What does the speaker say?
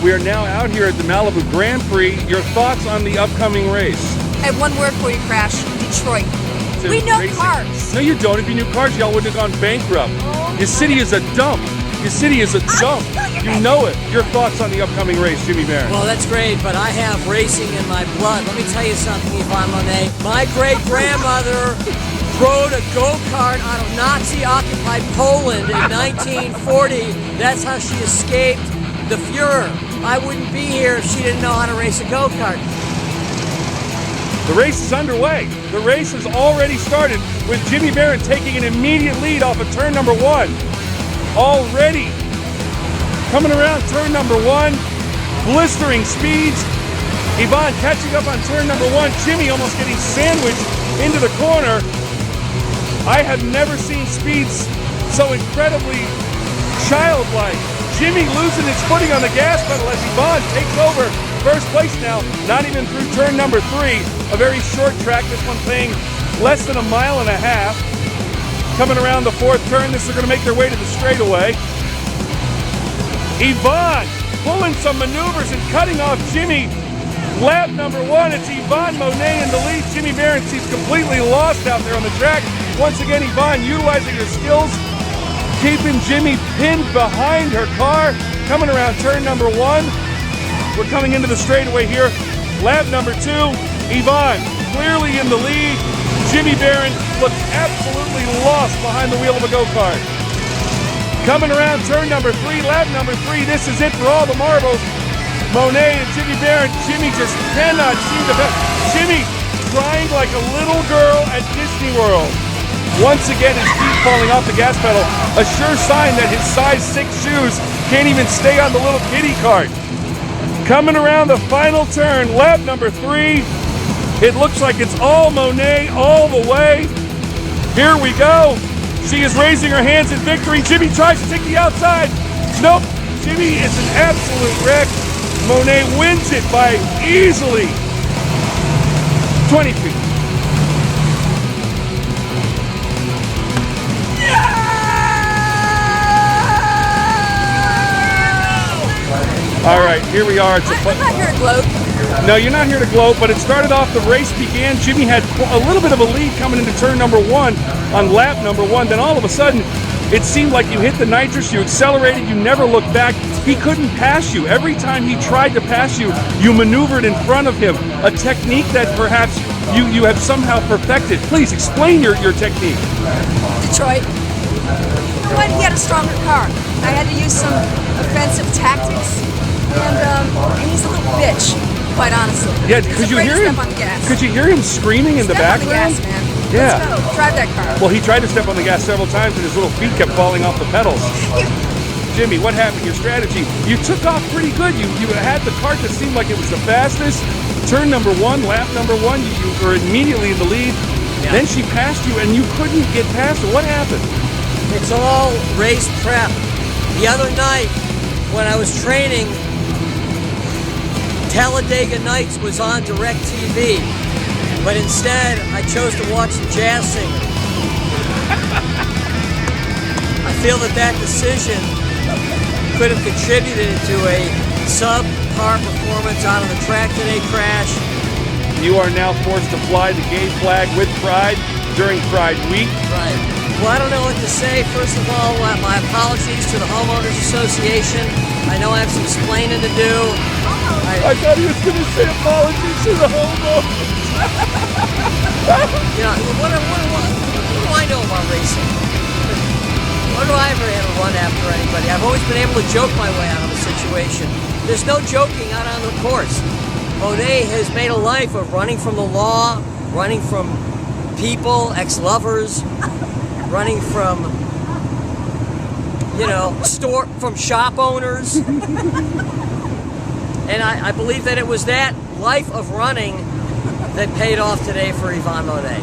We are now out here at the Malibu Grand Prix. Your thoughts on the upcoming race? I have one word for you, Crash. Detroit. We know racing. cars. No, you don't. If you knew cars, y'all wouldn't have gone bankrupt. Your city is a dump. Your city is a dump. You know it. Your thoughts on the upcoming race, Jimmy Barron? Well, that's great, but I have racing in my blood. Let me tell you something, Yvonne Monet. My great-grandmother rode a go-kart out of Nazi-occupied Poland in 1940. That's how she escaped the Fuhrer. I wouldn't be here if she didn't know how to race a go-kart. The race is underway. The race has already started with Jimmy Barron taking an immediate lead off of turn number 1. Already coming around turn number 1, blistering speeds. Yvonne catching up on turn number 1. Jimmy almost getting sandwiched into the corner. I have never seen speeds so incredibly childlike. Jimmy losing his footing on the gas pedal as Yvonne takes over first place now, not even through turn number 3. A very short track, this one paying less than a mile and a half. Coming around the 4th turn, this is going to make their way to the straightaway. Yvonne pulling some maneuvers and cutting off Jimmy. Lap number 1, it's Yvonne Monet in the lead. Jimmy Barron seems completely lost out there on the track. Once again, Yvonne utilizing her skills, keeping Jimmy pinned behind her car. Coming around turn number 1. We're coming into the straightaway here. Lap number 2, Yvonne clearly in the lead. Jimmy Barron looks absolutely lost behind the wheel of a go-kart. Coming around turn number 3, lap number 3, this is it for all the marbles. Monet and Jimmy Barron. Jimmy just cannot seem to pass. Jimmy crying like a little girl at Disney World. Once again, his feet falling off the gas pedal. A sure sign that his size 6 shoes can't even stay on the little kiddie cart. Coming around the final turn, lap number 3. It looks like it's all Monet all the way. Here we go. She is raising her hands in victory. Jimmy tries to take the outside. Nope. Jimmy is an absolute wreck. Monet wins it by easily 20 feet. All right, here we are. I'm not here to gloat. No, you're not here to gloat, but it started off, the race began. Jimmy had a little bit of a lead coming into turn number 1 on lap number 1. Then all of a sudden, it seemed like you hit the nitrous, you accelerated, you never looked back. He couldn't pass you. Every time he tried to pass you, you maneuvered in front of him. A technique that perhaps you have somehow perfected. Please explain your technique. Detroit. I wanted to get a stronger car. I had to use some offensive tactics. And he's a little bitch, quite honestly. Yeah, could you hear him? Step on the gas. Could you hear him screaming in the background? Step on the gas, man. Yeah. Let's go. Drive that car. Well, he tried to step on the gas several times and his little feet kept falling off the pedals. Jimmy, what happened? Your strategy. You took off pretty good. You had the cart that seemed like it was the fastest. Turn number 1, lap number 1, you were immediately in the lead. Yeah. Then she passed you and you couldn't get past her. What happened? It's all race prep. The other night, when I was training, Talladega Nights was on DirecTV, but instead I chose to watch The Jazz Singer. I feel that decision could have contributed to a subpar performance out on the track today, Crash. You are now forced to fly the gay flag with Pride during Pride Week. Right. Well, I don't know what to say. First of all, my apologies to the Homeowners Association. I know I have some explaining to do. I thought he was going to say apologies to the homeowners. You know, what do I know about racing? When do I ever have a run after anybody? I've always been able to joke my way out of a situation. There's no joking out on the course. Monet has made a life of running from the law, running from people, ex-lovers, running from, from shop owners. And I believe that it was that life of running that paid off today for Yvonne Monet.